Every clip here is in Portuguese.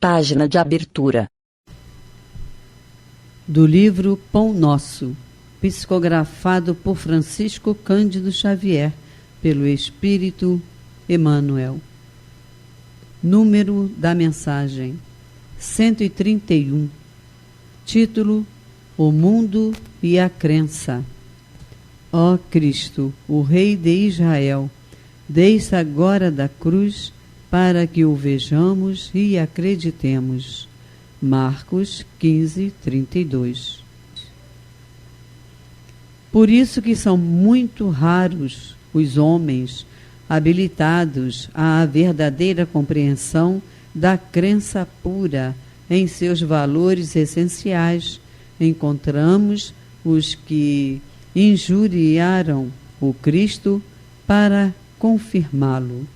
Página de abertura. Do livro Pão Nosso, psicografado por Francisco Cândido Xavier, pelo Espírito Emmanuel. Número da mensagem: 131. Título: O mundo e a crença. Ó Cristo, o Rei de Israel, desça agora da cruz para que o vejamos e acreditemos. Marcos 15, 32. Por isso que são muito raros os homens habilitados à verdadeira compreensão da crença pura em seus valores essenciais. Encontramos os que injuriaram o Cristo para confirmá-lo.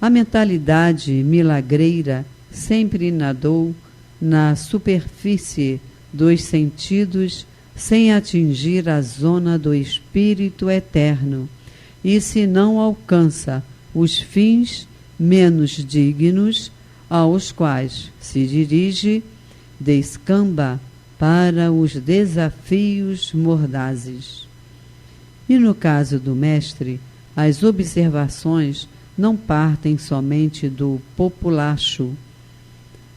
A mentalidade milagreira sempre nadou na superfície dos sentidos sem atingir a zona do espírito eterno, e se não alcança os fins menos dignos aos quais se dirige, descamba para os desafios mordazes. E no caso do mestre, as observações não partem somente do populacho.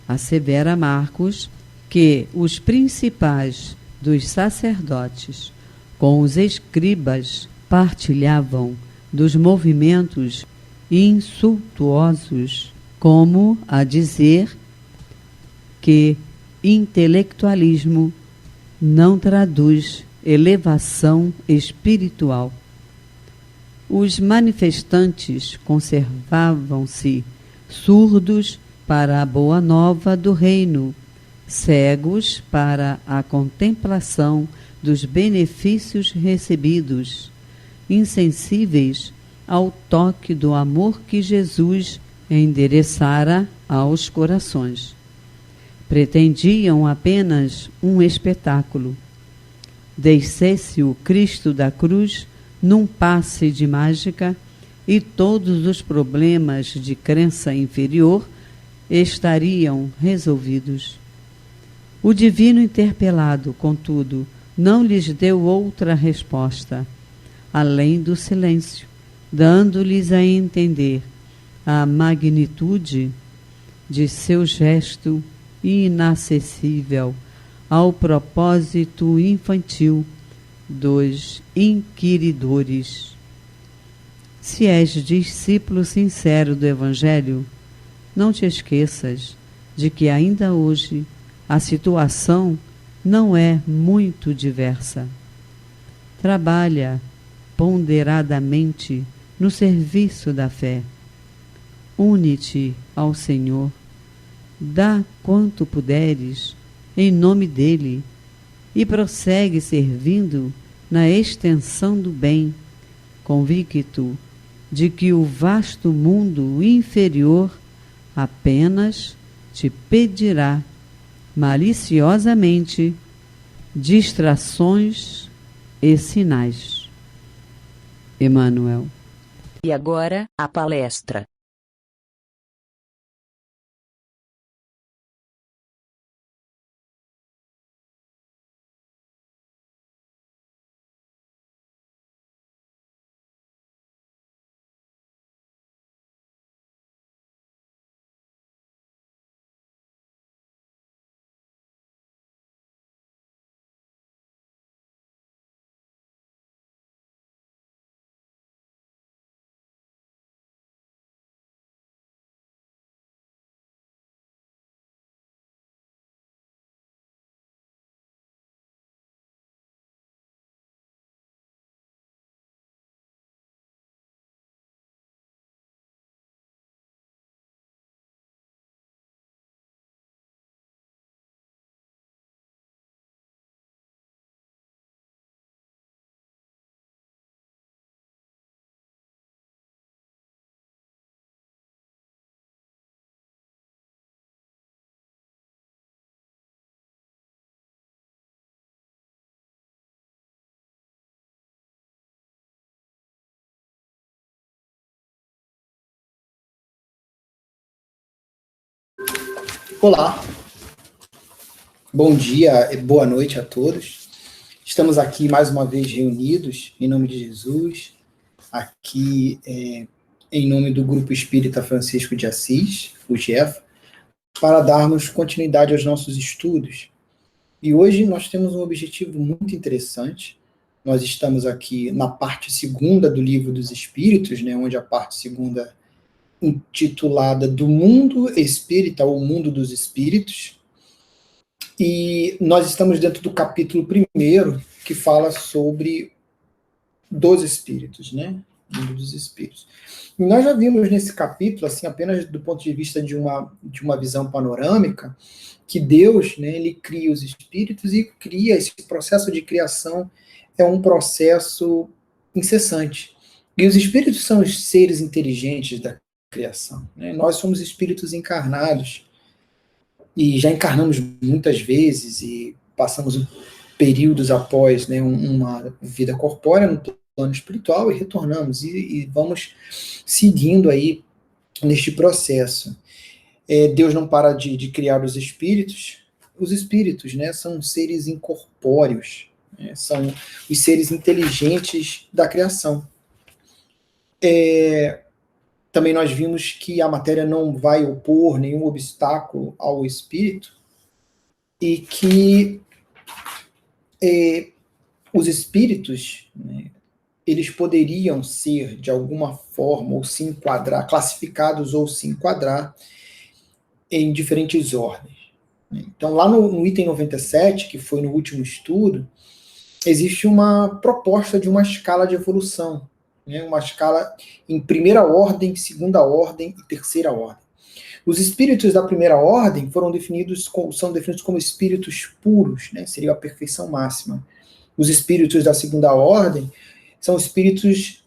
Assevera Marcos que os principais dos sacerdotes com os escribas partilhavam dos movimentos insultuosos, como a dizer que intelectualismo não traduz elevação espiritual. Os manifestantes conservavam-se surdos para a boa nova do reino, cegos para a contemplação dos benefícios recebidos, insensíveis ao toque do amor que Jesus endereçara aos corações. Pretendiam apenas um espetáculo. Descesse o Cristo da cruz num passe de mágica e todos os problemas de crença inferior estariam resolvidos. O divino interpelado, contudo, não lhes deu outra resposta, além do silêncio, dando-lhes a entender a magnitude de seu gesto inacessível ao propósito infantil dos inquiridores. Se és discípulo sincero do Evangelho, não te esqueças de que ainda hoje a situação não é muito diversa. Trabalha ponderadamente no serviço da fé. Une-te ao Senhor. Dá quanto puderes em nome dele e prossegue servindo na extensão do bem, convicto de que o vasto mundo inferior apenas te pedirá maliciosamente distrações e sinais. Emmanuel. E agora, a palestra. Olá, bom dia e boa noite a todos. Estamos aqui mais uma vez reunidos em nome de Jesus, aqui em nome do Grupo Espírita Francisco de Assis, o GEF, para darmos continuidade aos nossos estudos. E hoje nós temos um objetivo muito interessante. Nós estamos aqui na parte segunda do Livro dos Espíritos, né, onde a parte segunda intitulada Do Mundo Espírita, ou Mundo dos Espíritos, e nós estamos dentro do capítulo 1º, que fala sobre dos espíritos, né? Mundo dos espíritos. E nós já vimos nesse capítulo, assim, apenas do ponto de vista de uma visão panorâmica, que Deus, né, ele cria os espíritos e cria, esse processo de criação é um processo incessante. E os espíritos são os seres inteligentes da criação, né? Nós somos espíritos encarnados e já encarnamos muitas vezes e passamos períodos após, né, uma vida corpórea no plano espiritual e retornamos e vamos seguindo aí neste processo. Deus não para de criar os espíritos. Os espíritos, né, são seres incorpóreos, né, são os seres inteligentes da criação. Também nós vimos que a matéria não vai opor nenhum obstáculo ao espírito e que os espíritos, né, eles poderiam ser, de alguma forma, ou se enquadrar, classificados ou se enquadrar em diferentes ordens. Então, lá no item 97, que foi no último estudo, existe uma proposta de uma escala de evolução, né, uma escala em primeira ordem, segunda ordem e terceira ordem. Os espíritos da primeira ordem são definidos como espíritos puros, né, seria a perfeição máxima. Os espíritos da segunda ordem são espíritos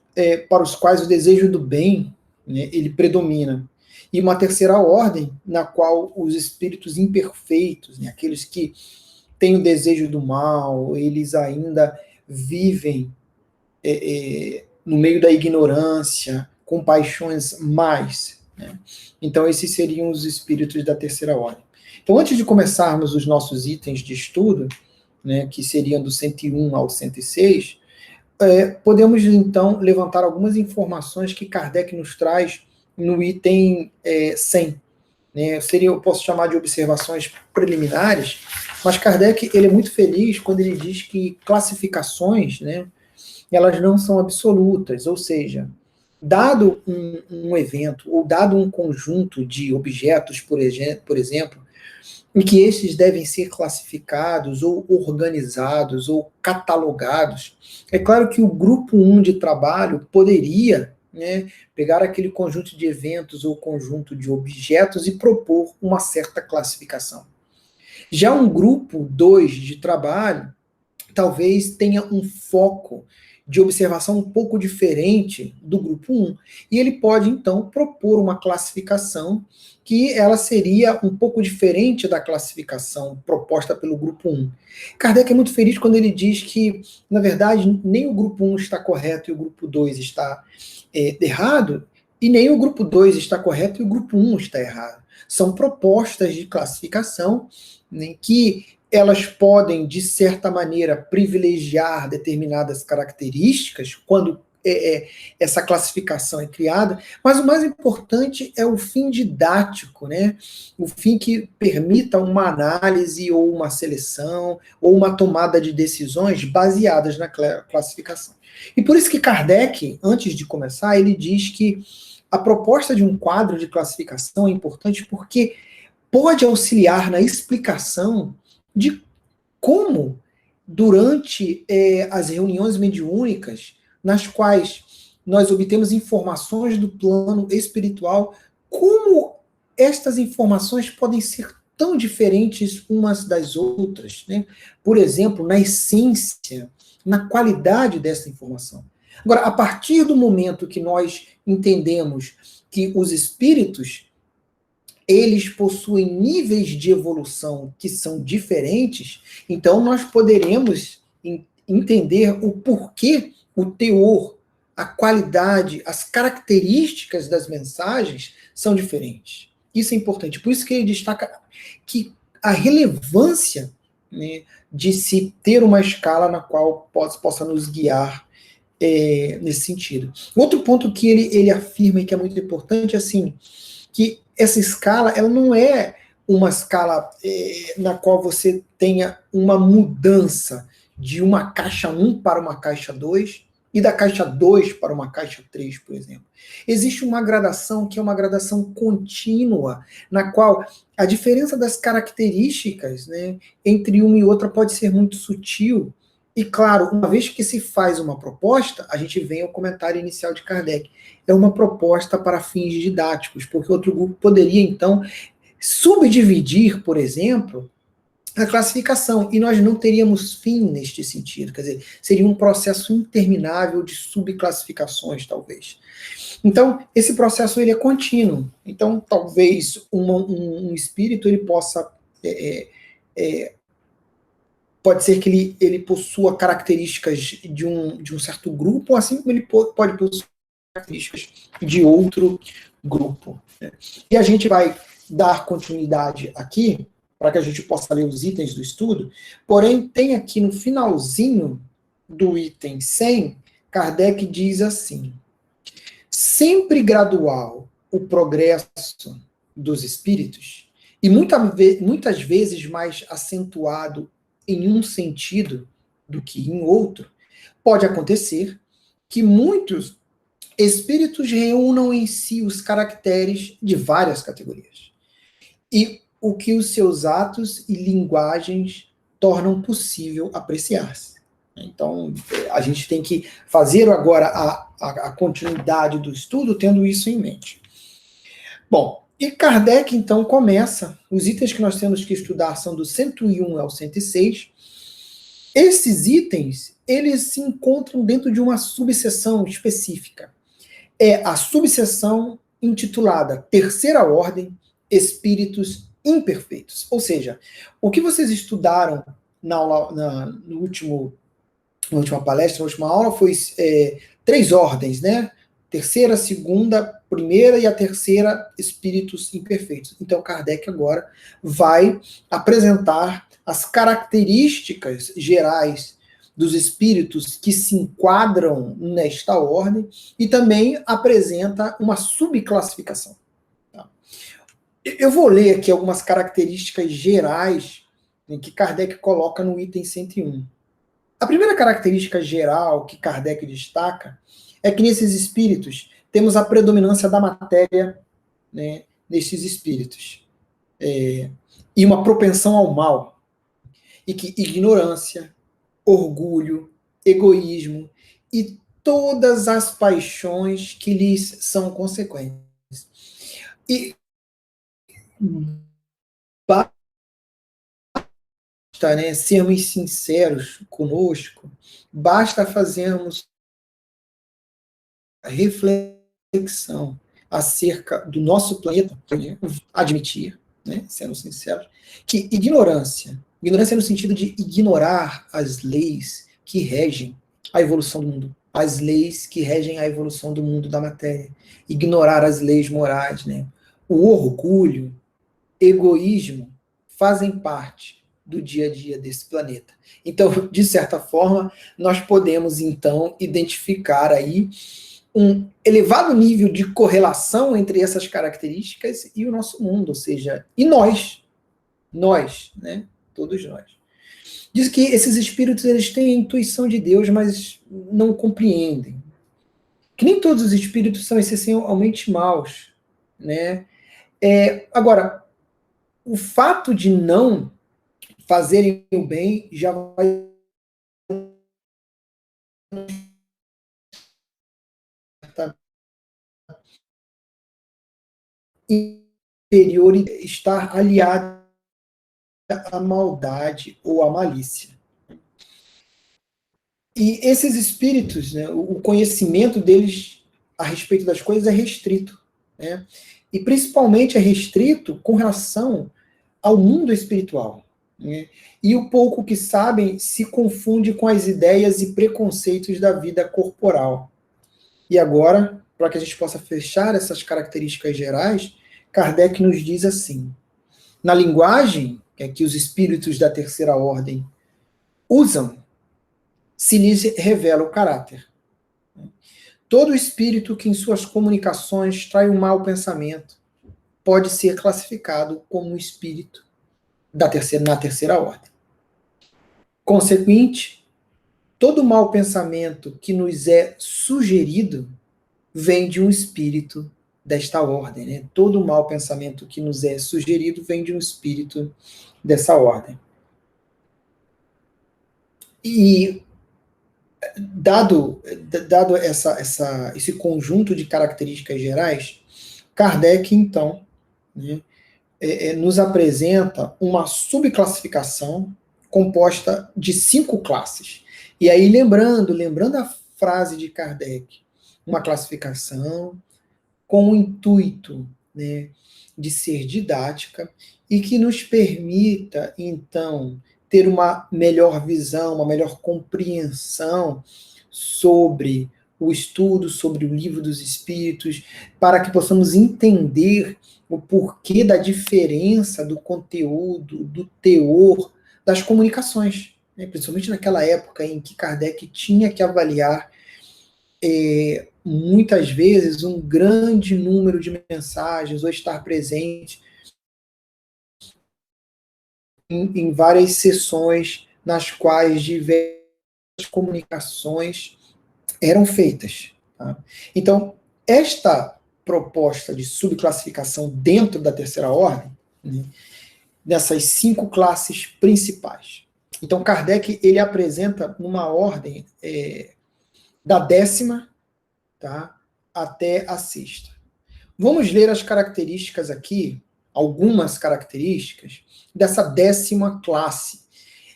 para os quais o desejo do bem, né, ele predomina. E uma terceira ordem, na qual os espíritos imperfeitos, né, aqueles que têm o desejo do mal, eles ainda vivem no meio da ignorância, com paixões mais, né? Então, esses seriam os espíritos da terceira ordem. Então, antes de começarmos os nossos itens de estudo, né, que seriam do 101 ao 106, podemos, então, levantar algumas informações que Kardec nos traz no item 100. Né? Eu posso chamar de observações preliminares, mas Kardec ele é muito feliz quando ele diz que classificações, né, elas não são absolutas, ou seja, dado um evento, ou dado um conjunto de objetos, por exemplo, em que esses devem ser classificados, ou organizados, ou catalogados, é claro que o grupo 1 de trabalho poderia, né, pegar aquele conjunto de eventos ou conjunto de objetos e propor uma certa classificação. Já um grupo 2 de trabalho talvez tenha um foco de observação um pouco diferente do grupo 1, e ele pode, então, propor uma classificação que ela seria um pouco diferente da classificação proposta pelo grupo 1. Kardec é muito feliz quando ele diz que, na verdade, nem o grupo 1 está correto e o grupo 2 está errado, e nem o grupo 2 está correto e o grupo 1 está errado. São propostas de classificação, né, que elas podem, de certa maneira, privilegiar determinadas características quando essa classificação é criada, mas o mais importante é o fim didático, né? O fim que permita uma análise ou uma seleção ou uma tomada de decisões baseadas na classificação. E por isso que Kardec, antes de começar, ele diz que a proposta de um quadro de classificação é importante porque pode auxiliar na explicação de como, durante as reuniões mediúnicas, nas quais nós obtemos informações do plano espiritual, como estas informações podem ser tão diferentes umas das outras, né? Por exemplo, na essência, na qualidade dessa informação. Agora, a partir do momento que nós entendemos que os espíritos eles possuem níveis de evolução que são diferentes, então nós poderemos entender o porquê, o teor, a qualidade, as características das mensagens são diferentes. Isso é importante. Por isso que ele destaca que a relevância, né, de se ter uma escala na qual possa nos guiar nesse sentido. Outro ponto que ele afirma e que é muito importante é assim, que essa escala ela não é uma escala na qual você tenha uma mudança de uma caixa 1 para uma caixa 2 e da caixa 2 para uma caixa 3, por exemplo. Existe uma gradação que é uma gradação contínua, na qual a diferença das características, né, entre uma e outra pode ser muito sutil. E claro, uma vez que se faz uma proposta, a gente vem ao comentário inicial de Kardec. É uma proposta para fins didáticos, porque outro grupo poderia, então, subdividir, por exemplo, a classificação, e nós não teríamos fim neste sentido, quer dizer, seria um processo interminável de subclassificações, talvez. Então, esse processo ele é contínuo. Então, talvez um espírito ele possa pode ser que ele possua características de um certo grupo, assim como ele pode possuir características de outro grupo. Né? E a gente vai dar continuidade aqui, para que a gente possa ler os itens do estudo, porém tem aqui no finalzinho do item 100, Kardec diz assim: sempre gradual o progresso dos espíritos, e muitas vezes mais acentuado em um sentido do que em outro, pode acontecer que muitos espíritos reúnam em si os caracteres de várias categorias, e o que os seus atos e linguagens tornam possível apreciar-se. Então, a gente tem que fazer agora a continuidade do estudo tendo isso em mente. Bom, e Kardec, então, começa, os itens que nós temos que estudar são do 101 ao 106. Esses itens, eles se encontram dentro de uma subseção específica. É a subseção intitulada Terceira Ordem, Espíritos Imperfeitos. Ou seja, o que vocês estudaram na última palestra, na última aula, foi 3 ordens, né? Terceira, segunda, primeira e a terceira, espíritos imperfeitos. Então, Kardec agora vai apresentar as características gerais dos espíritos que se enquadram nesta ordem e também apresenta uma subclassificação. Tá? Eu vou ler aqui algumas características gerais que Kardec coloca no item 101. A primeira característica geral que Kardec destaca é que nesses espíritos temos a predominância da matéria, né, nesses espíritos. E uma propensão ao mal. E que ignorância, orgulho, egoísmo e todas as paixões que lhes são consequentes. E basta, né, sermos sinceros conosco, basta fazermos a reflexão acerca do nosso planeta, admitir, né, sendo sinceros, que ignorância no sentido de ignorar as leis que regem a evolução do mundo, as leis que regem a evolução do mundo da matéria, ignorar as leis morais, né? O orgulho, egoísmo, fazem parte do dia a dia desse planeta. Então, de certa forma, nós podemos, então, identificar aí um elevado nível de correlação entre essas características e o nosso mundo, ou seja, e nós, né? Todos nós. Diz que esses espíritos eles têm a intuição de Deus, mas não compreendem. Que nem todos os espíritos são essencialmente maus, né? Agora, o fato de não fazerem o bem já vai interior estar aliado à maldade ou à malícia. E esses espíritos, né, o conhecimento deles a respeito das coisas é restrito, né? E principalmente é restrito com relação ao mundo espiritual, né? E o pouco que sabem se confunde com as ideias e preconceitos da vida corporal. E agora, para que a gente possa fechar essas características gerais, Kardec nos diz assim: na linguagem que os espíritos da terceira ordem usam, se lhes revela o caráter. Todo espírito que em suas comunicações trai um mau pensamento pode ser classificado como um espírito na terceira ordem. Consequente, todo mau pensamento que nos é sugerido vem de um espírito desta ordem. Né? Todo mau pensamento que nos é sugerido vem de um espírito dessa ordem. E dado esse conjunto de características gerais, Kardec, então, né, nos apresenta uma subclassificação composta de 5 classes. E aí, lembrando a frase de Kardec, uma classificação com o intuito, né, de ser didática e que nos permita, então, ter uma melhor visão, uma melhor compreensão sobre o estudo, sobre o Livro dos Espíritos, para que possamos entender o porquê da diferença do conteúdo, do teor das comunicações, né? Principalmente naquela época em que Kardec tinha que avaliar muitas vezes um grande número de mensagens ou estar presente em várias sessões nas quais diversas comunicações eram feitas. Tá? Então, esta proposta de subclassificação dentro da terceira ordem, né, dessas 5 classes principais. Então, Kardec ele apresenta uma ordem da 10ª, tá, até a 6ª. Vamos ler as características aqui, algumas características dessa 10ª classe.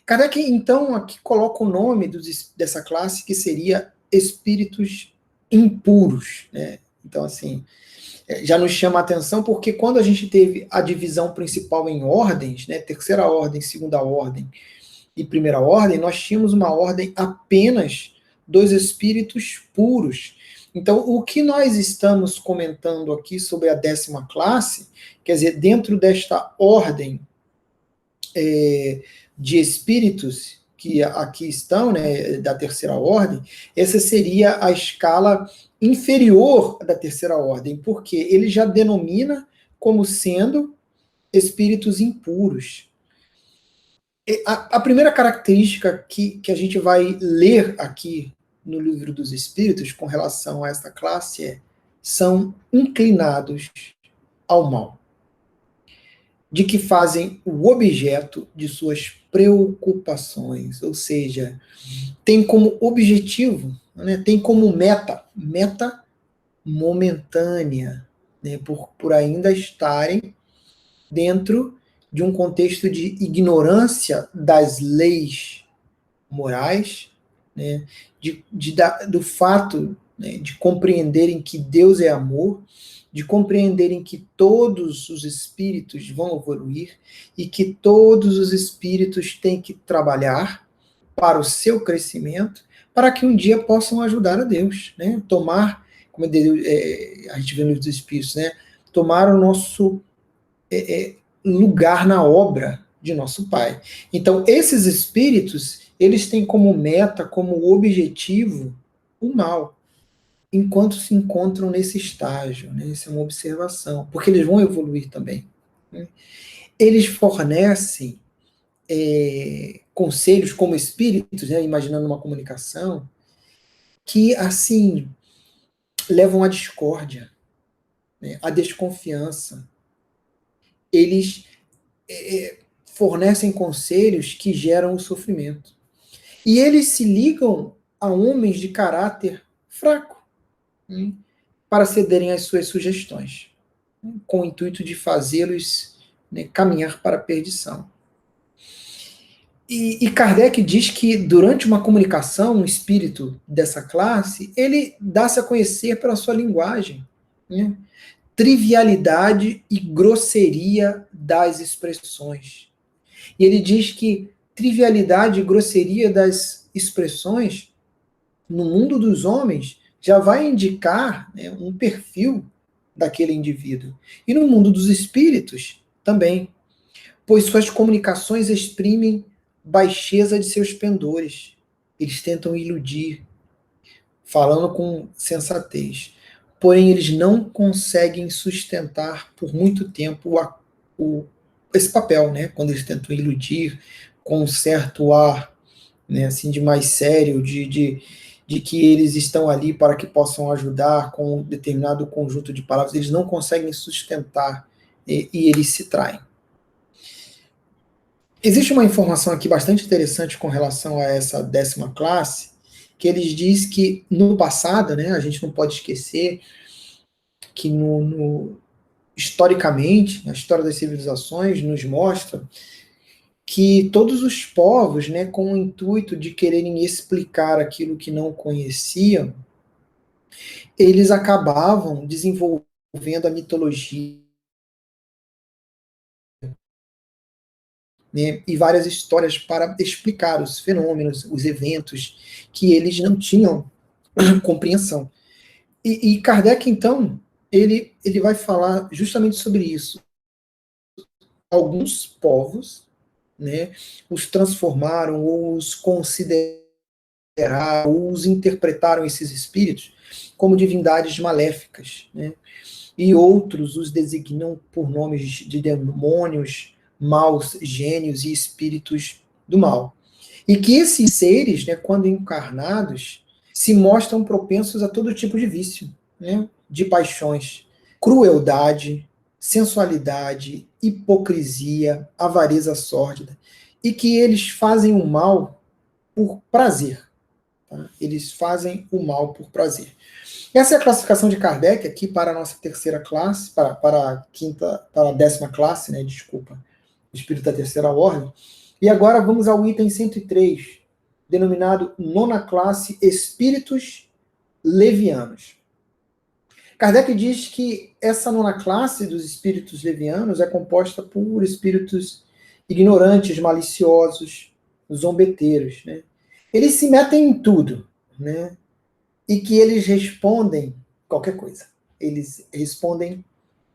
Kardec, então, aqui coloca o nome dessa classe, que seria espíritos impuros, né? Então, assim, já nos chama a atenção, porque quando a gente teve a divisão principal em ordens, né, terceira ordem, segunda ordem e primeira ordem, nós tínhamos uma ordem apenas dos espíritos puros. Então, o que nós estamos comentando aqui sobre a 10ª classe, quer dizer, dentro desta ordem de espíritos que aqui estão, né, da terceira ordem, essa seria a escala inferior da terceira ordem, porque ele já denomina como sendo espíritos impuros. A primeira característica que a gente vai ler aqui no Livro dos Espíritos com relação a esta classe são inclinados ao mal, de que fazem o objeto de suas preocupações, ou seja, tem como objetivo, né, tem como meta momentânea, né, por ainda estarem dentro de um contexto de ignorância das leis morais, né, do fato, né, de compreenderem que Deus é amor, de compreenderem que todos os espíritos vão evoluir e que todos os espíritos têm que trabalhar para o seu crescimento, para que um dia possam ajudar a Deus, né? Tomar, como a gente vê nos Espíritos, né? Tomar o nosso lugar na obra de nosso Pai. Então, esses espíritos, eles têm como meta, como objetivo, o mal, enquanto se encontram nesse estágio, né? Isso é uma observação, porque eles vão evoluir também, né? Eles fornecem conselhos como espíritos, né? Imaginando uma comunicação, que, assim, levam à discórdia, né? À desconfiança. Eles fornecem conselhos que geram o sofrimento. E eles se ligam a homens de caráter fraco, para cederem às suas sugestões, com o intuito de fazê-los, né, caminhar para a perdição. E Kardec diz que durante uma comunicação, um espírito dessa classe, ele dá-se a conhecer pela sua linguagem, né? Trivialidade e grosseria das expressões. E ele diz que trivialidade e grosseria das expressões, no mundo dos homens, já vai indicar, né, um perfil daquele indivíduo. E no mundo dos espíritos também, pois suas comunicações exprimem baixeza de seus pendores. Eles tentam iludir, falando com sensatez. Porém, eles não conseguem sustentar por muito tempo esse papel, né? Quando eles tentam iludir com um certo ar, né, assim, de mais sério, de que eles estão ali para que possam ajudar com um determinado conjunto de palavras, eles não conseguem sustentar e eles se traem. Existe uma informação aqui bastante interessante com relação a essa 10ª classe, que eles diz que no passado, né, a gente não pode esquecer que historicamente, a história das civilizações nos mostra que todos os povos, né, com o intuito de quererem explicar aquilo que não conheciam, eles acabavam desenvolvendo a mitologia, né, e várias histórias para explicar os fenômenos, os eventos que eles não tinham compreensão. E Kardec, então, ele vai falar justamente sobre isso. Alguns povos, né, os transformaram ou os consideraram, ou os interpretaram, esses espíritos, como divindades maléficas, né, e outros os designam por nomes de demônios, maus gênios e espíritos do mal. E que esses seres, né, quando encarnados, se mostram propensos a todo tipo de vício, né, de paixões, crueldade, sensualidade, hipocrisia, avareza sórdida, e que eles fazem o mal por prazer. Tá? Eles fazem o mal por prazer. Essa é a classificação de Kardec aqui para a nossa 3ª classe, para a 10ª classe, né, desculpa, espírito da 3ª ordem. E agora vamos ao item 103, denominado 9ª classe, espíritos levianos. Kardec diz que essa 9ª classe dos espíritos levianos é composta por espíritos ignorantes, maliciosos, zombeteiros, né? Eles se metem em tudo, né? E que eles respondem qualquer coisa. Eles respondem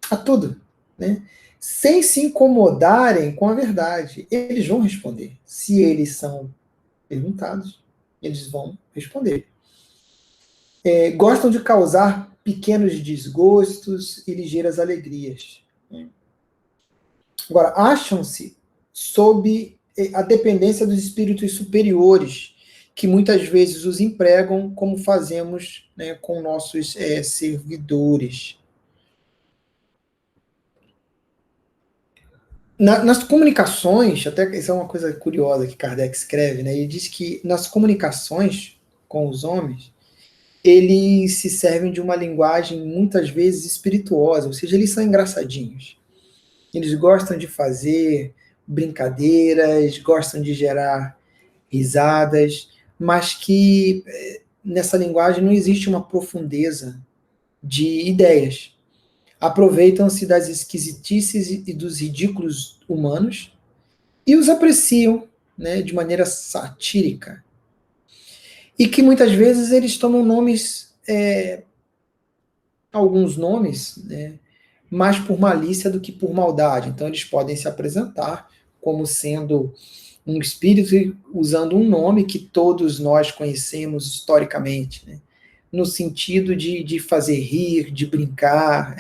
a tudo, né? Sem se incomodarem com a verdade. Eles vão responder. Se eles são perguntados, eles vão responder. Gostam de causar pequenos desgostos e ligeiras alegrias. Agora, acham-se sob a dependência dos espíritos superiores, que muitas vezes os empregam como fazemos, né, com nossos servidores. Nas comunicações, até isso é uma coisa curiosa que Kardec escreve, né, ele diz que nas comunicações com os homens, eles se servem de uma linguagem muitas vezes espirituosa, ou seja, eles são engraçadinhos. Eles gostam de fazer brincadeiras, gostam de gerar risadas, mas que nessa linguagem não existe uma profundeza de ideias. Aproveitam-se das esquisitices e dos ridículos humanos e os apreciam, né, de maneira satírica. E que muitas vezes eles tomam nomes, alguns nomes, né, mais por malícia do que por maldade. Então eles podem se apresentar como sendo um espírito usando um nome que todos nós conhecemos historicamente, né? No sentido de fazer rir, de brincar,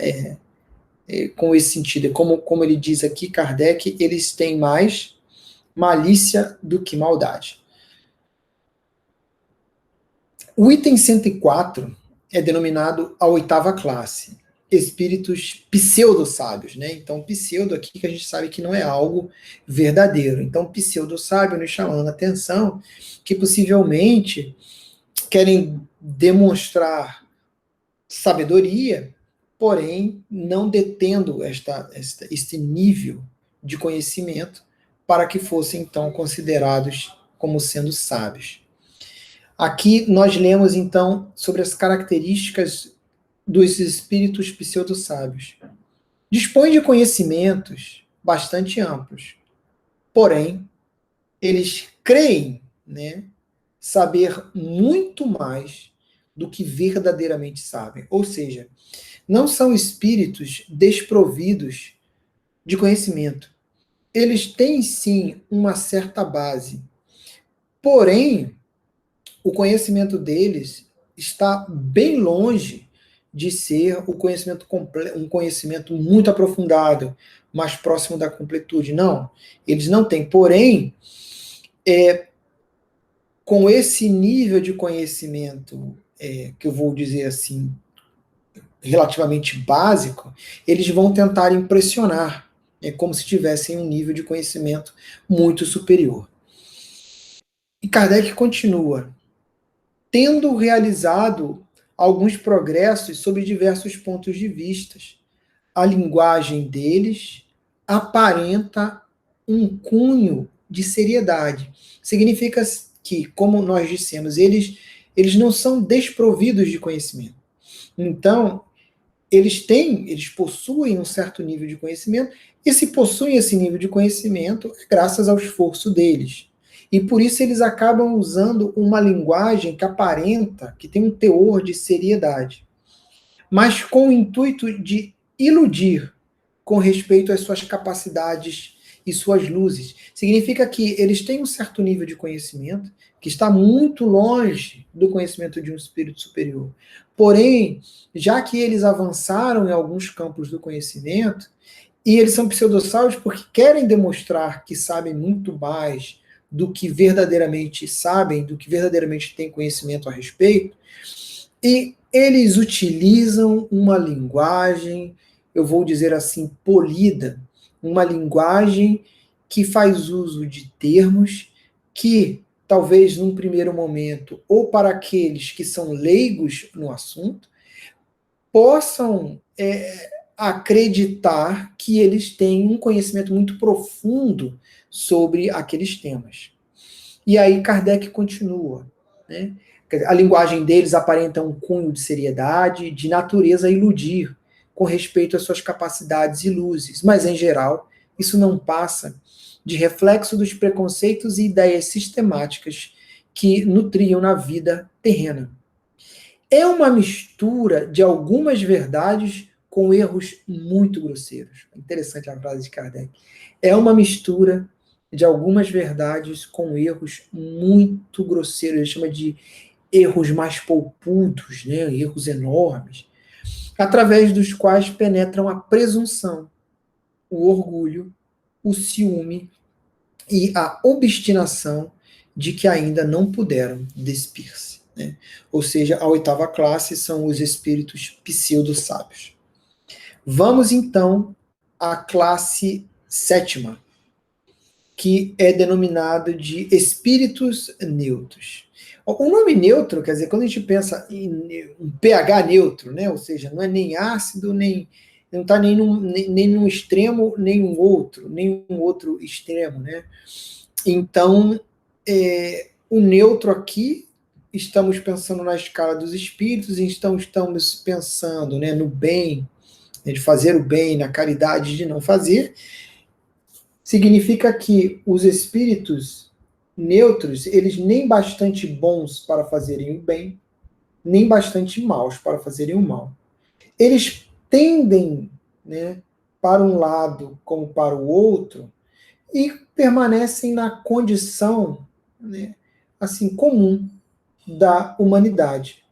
com esse sentido. Como ele diz aqui, Kardec, eles têm mais malícia do que maldade. O item 104 é denominado a 8ª classe, espíritos pseudo-sábios, né? Então, pseudo aqui que a gente sabe que não é algo verdadeiro. Então, pseudo-sábio nos chamando a atenção que possivelmente querem demonstrar sabedoria, porém não detendo este nível de conhecimento para que fossem então considerados como sendo sábios. Aqui nós lemos então sobre as características dos espíritos pseudo-sábios. Dispõem de conhecimentos bastante amplos, porém eles creem, né, saber muito mais do que verdadeiramente sabem. Ou seja, não são espíritos desprovidos de conhecimento. Eles têm sim uma certa base. Porém, o conhecimento deles está bem longe de ser o conhecimento um conhecimento muito aprofundado, mais próximo da completude. Não, eles não têm. Porém, com esse nível de conhecimento, que eu vou dizer assim, relativamente básico, eles vão tentar impressionar. É como se tivessem um nível de conhecimento muito superior. E Kardec continua: tendo realizado alguns progressos sobre diversos pontos de vista, a linguagem deles aparenta um cunho de seriedade. Significa que, como nós dissemos, eles não são desprovidos de conhecimento. Então, eles possuem um certo nível de conhecimento, e se possuem esse nível de conhecimento é graças ao esforço deles. E por isso eles acabam usando uma linguagem que aparenta, que tem um teor de seriedade, mas com o intuito de iludir com respeito às suas capacidades e suas luzes. Significa que eles têm um certo nível de conhecimento, que está muito longe do conhecimento de um espírito superior. Porém, já que eles avançaram em alguns campos do conhecimento, e eles são pseudossábios porque querem demonstrar que sabem muito mais do que verdadeiramente sabem, do que verdadeiramente têm conhecimento a respeito, e eles utilizam uma linguagem, eu vou dizer assim, polida, uma linguagem que faz uso de termos que, talvez num primeiro momento, ou para aqueles que são leigos no assunto, possam acreditar que eles têm um conhecimento muito profundo sobre aqueles temas. E aí Kardec continua, né? A linguagem deles aparenta um cunho de seriedade, de natureza a iludir, com respeito às suas capacidades e luzes, mas, em geral, isso não passa de reflexo dos preconceitos e ideias sistemáticas que nutriam na vida terrena. É uma mistura de algumas verdades com erros muito grosseiros. Interessante a frase de Kardec. É uma mistura de algumas verdades com erros muito grosseiros. Ele chama de erros mais polpudos, né? Erros enormes, através dos quais penetram a presunção, o orgulho, o ciúme e a obstinação de que ainda não puderam despir-se. Né? Ou seja, a oitava classe são os espíritos pseudo-sábios. Vamos então à classe sétima, que é denominado de espíritos neutros. O nome neutro, quer dizer, quando a gente pensa em um pH neutro, né? Ou seja, não é nem ácido, nem não está nem num extremo, nem um outro extremo, né? Então, o neutro aqui, estamos pensando na escala dos espíritos, então estamos pensando, né, no bem, né, de fazer o bem, na caridade de não fazer. Significa que os espíritos neutros, eles nem bastante bons para fazerem o bem, nem bastante maus para fazerem o mal. Eles tendem, né, para um lado como para o outro e permanecem na condição, né, assim, comum da humanidade,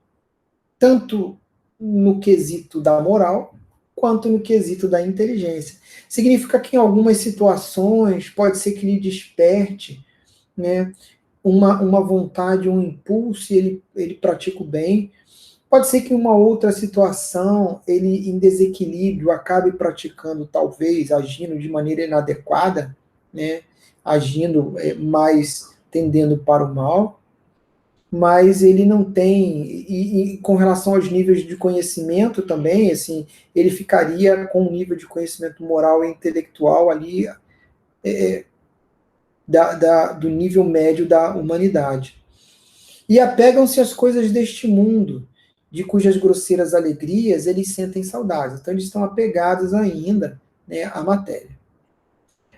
tanto no quesito da moral quanto no quesito da inteligência. Significa que em algumas situações pode ser que lhe desperte, né, uma vontade, um impulso, e ele pratica o bem. Pode ser que em uma outra situação ele, em desequilíbrio, acabe praticando, talvez, agindo de maneira inadequada, né, agindo mais tendendo para o mal, mas ele não tem, e com relação aos níveis de conhecimento também, assim, ele ficaria com um nível de conhecimento moral e intelectual ali do nível médio da humanidade. E apegam-se às coisas deste mundo, de cujas grosseiras alegrias eles sentem saudades. Então eles estão apegados ainda, né, à matéria.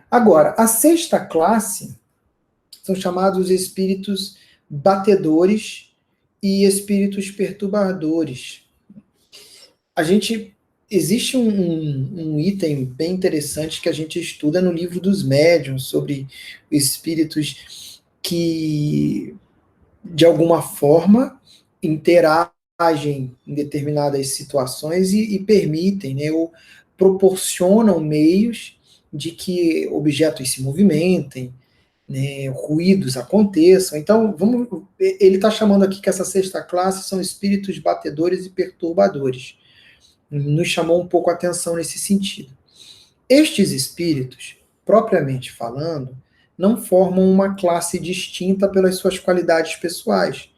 Agora, a sexta classe são chamados espíritos batedores e espíritos perturbadores. Existe um item bem interessante que a gente estuda no livro dos médiuns sobre espíritos que, de alguma forma, interagem em determinadas situações e permitem, né, ou proporcionam meios de que objetos se movimentem, né, ruídos aconteçam. Então, ele está chamando aqui que essa sexta classe são espíritos batedores e perturbadores. Nos chamou um pouco a atenção nesse sentido. Estes espíritos, propriamente falando, não formam uma classe distinta pelas suas qualidades pessoais.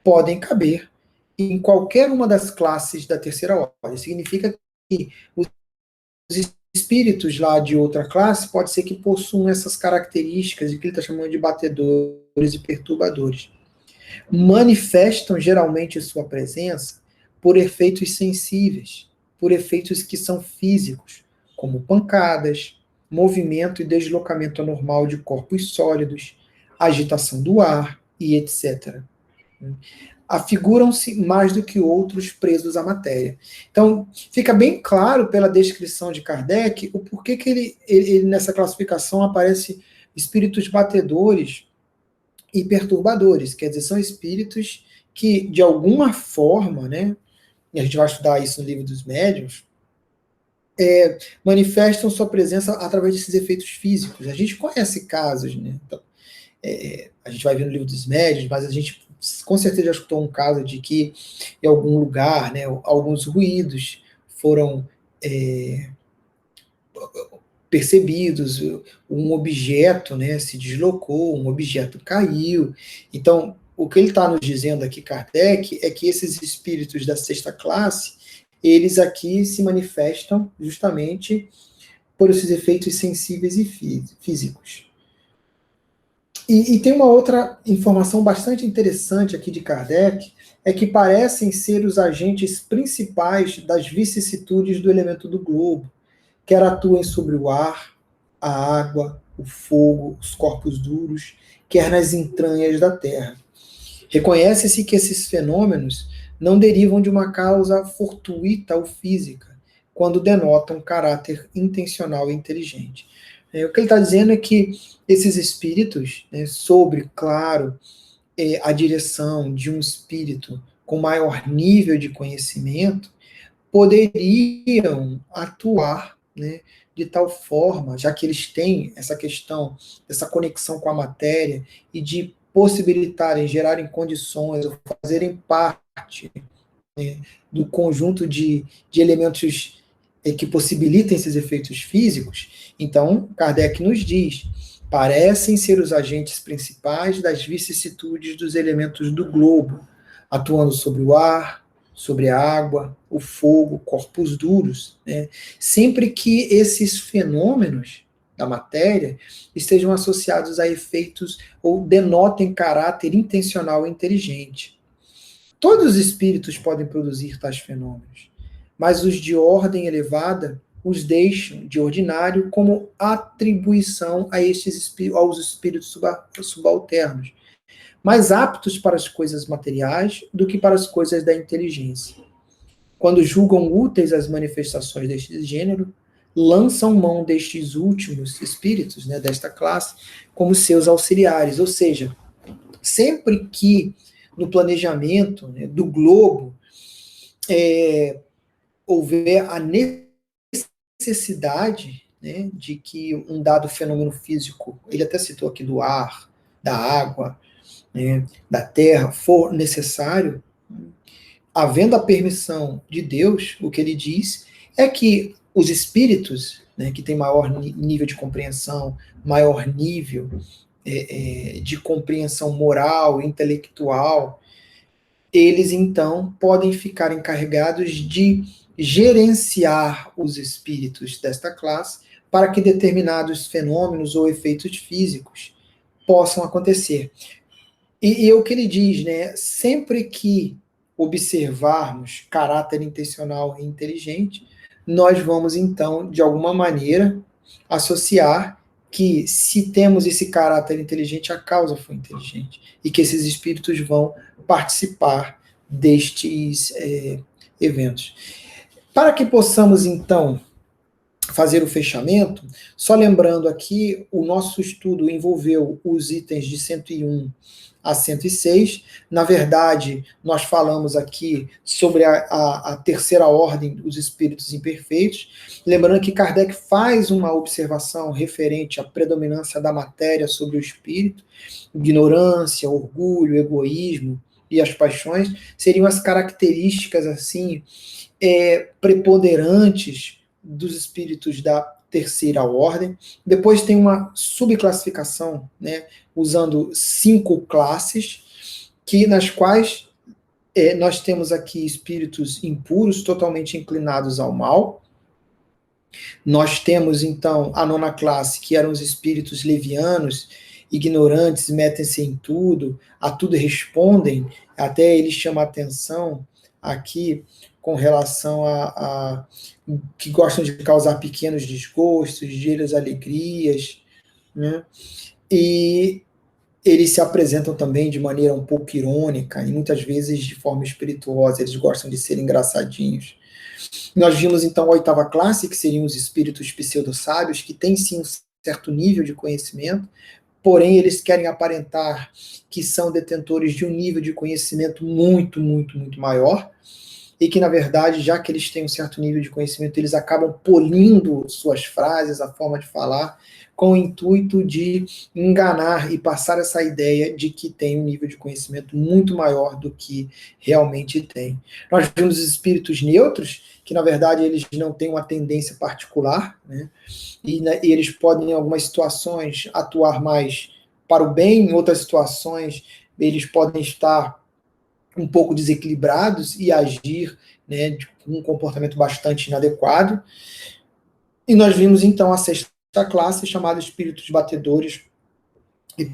Podem caber em qualquer uma das classes da terceira ordem. Significa que os espíritos lá de outra classe pode ser que possuam essas características que ele está chamando de batedores e perturbadores. Manifestam geralmente sua presença por efeitos sensíveis, por efeitos que são físicos, como pancadas, movimento e deslocamento anormal de corpos sólidos, agitação do ar e etc. Afiguram-se mais do que outros presos à matéria. Então, fica bem claro pela descrição de Kardec o porquê que ele nessa classificação aparece espíritos batedores e perturbadores, quer dizer, são espíritos que, de alguma forma, né, e a gente vai estudar isso no livro dos médiuns, manifestam sua presença através desses efeitos físicos. A gente conhece casos, né? Então, a gente vai ver no livro dos médiuns, mas a gente com certeza já escutou um caso de que em algum lugar, né, alguns ruídos foram percebidos, um objeto, né, se deslocou, um objeto caiu. Então, o que ele está nos dizendo aqui, Kardec, é que esses espíritos da sexta classe, eles aqui se manifestam justamente por esses efeitos sensíveis e físicos. E tem uma outra informação bastante interessante aqui de Kardec, é que parecem ser os agentes principais das vicissitudes do elemento do globo, quer atuem sobre o ar, a água, o fogo, os corpos duros, quer nas entranhas da terra. Reconhece-se que esses fenômenos não derivam de uma causa fortuita ou física, quando denotam caráter intencional e inteligente. O que ele está dizendo é que esses espíritos, né, sobre, claro, a direção de um espírito com maior nível de conhecimento, poderiam atuar, né, de tal forma, já que eles têm essa questão, essa conexão com a matéria, e de possibilitarem, gerarem condições, ou fazerem parte, né, do conjunto de elementos que possibilitem esses efeitos físicos. Então, Kardec nos diz, parecem ser os agentes principais das vicissitudes dos elementos do globo, atuando sobre o ar, sobre a água, o fogo, corpos duros, né? Sempre que esses fenômenos da matéria estejam associados a efeitos ou denotem caráter intencional e inteligente. Todos os espíritos podem produzir tais fenômenos, mas os de ordem elevada os deixam, de ordinário, como atribuição aos espíritos subalternos, mais aptos para as coisas materiais do que para as coisas da inteligência. Quando julgam úteis as manifestações deste gênero, lançam mão destes últimos espíritos, né, desta classe, como seus auxiliares. Ou seja, sempre que no planejamento, né, do globo houver a necessidade, né, de que um dado fenômeno físico, ele até citou aqui do ar, da água, né, da terra, for necessário, havendo a permissão de Deus, o que ele diz é que os espíritos, né, que têm maior nível de compreensão, maior nível de compreensão moral, intelectual, eles então podem ficar encarregados de gerenciar os espíritos desta classe para que determinados fenômenos ou efeitos físicos possam acontecer. E o que ele diz, né? Sempre que observarmos caráter intencional e inteligente, nós vamos então, de alguma maneira, associar que se temos esse caráter inteligente, a causa foi inteligente, e que esses espíritos vão participar destes eventos. Para que possamos, então, fazer o fechamento, só lembrando aqui, o nosso estudo envolveu os itens de 101 a 106. Na verdade, nós falamos aqui sobre a terceira ordem, os espíritos imperfeitos. Lembrando que Kardec faz uma observação referente à predominância da matéria sobre o espírito, ignorância, orgulho, egoísmo e as paixões seriam as características assim preponderantes dos espíritos da terceira ordem. Depois tem uma subclassificação, né, usando 5 classes, nas quais nós temos aqui espíritos impuros, totalmente inclinados ao mal. Nós temos, então, a 9ª classe, que eram os espíritos levianos, ignorantes, metem-se em tudo, a tudo respondem, até ele chama a atenção aqui com relação a que gostam de causar pequenos desgostos, grandes alegrias, né? E eles se apresentam também de maneira um pouco irônica e muitas vezes de forma espirituosa, eles gostam de ser engraçadinhos. Nós vimos então a 8ª classe, que seriam os espíritos pseudo-sábios, que têm sim um certo nível de conhecimento, porém eles querem aparentar que são detentores de um nível de conhecimento muito, muito, muito maior, e que, na verdade, já que eles têm um certo nível de conhecimento, eles acabam polindo suas frases, a forma de falar, com o intuito de enganar e passar essa ideia de que tem um nível de conhecimento muito maior do que realmente tem. Nós vimos os espíritos neutros, que, na verdade, eles não têm uma tendência particular, né? E eles podem, em algumas situações, atuar mais para o bem, em outras situações, eles podem estar um pouco desequilibrados e agir, né, com um comportamento bastante inadequado. E nós vimos então a 6ª classe, chamada espíritos batedores e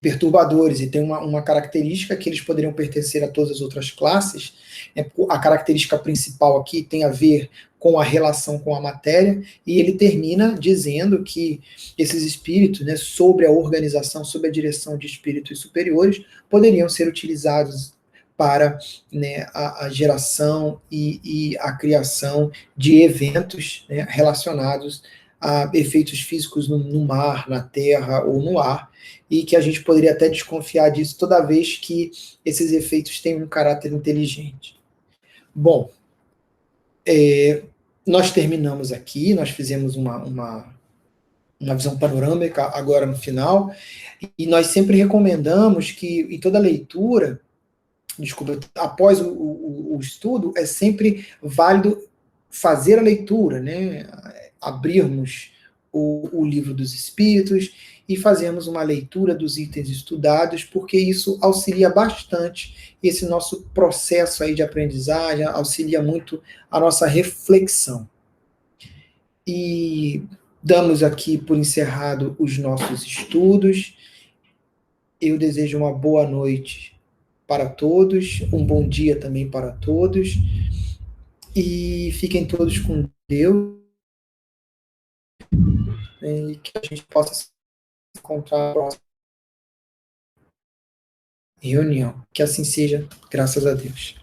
perturbadores, e tem uma característica que eles poderiam pertencer a todas as outras classes, né, a característica principal aqui tem a ver com a relação com a matéria, e ele termina dizendo que esses espíritos, né, sob a organização, sob a direção de espíritos superiores, poderiam ser utilizados para, né, a geração e a criação de eventos, né, relacionados a efeitos físicos no mar, na terra ou no ar, e que a gente poderia até desconfiar disso toda vez que esses efeitos têm um caráter inteligente. Bom, nós terminamos aqui, nós fizemos uma visão panorâmica agora no final, e nós sempre recomendamos que em toda leitura, após o estudo, é sempre válido fazer a leitura, né? Abrirmos o livro dos Espíritos e fazermos uma leitura dos itens estudados, porque isso auxilia bastante esse nosso processo aí de aprendizagem, auxilia muito a nossa reflexão. E damos aqui por encerrado os nossos estudos. Eu desejo uma boa noite para todos, um bom dia também para todos, e fiquem todos com Deus, e que a gente possa se encontrar na próxima reunião. Que assim seja, graças a Deus.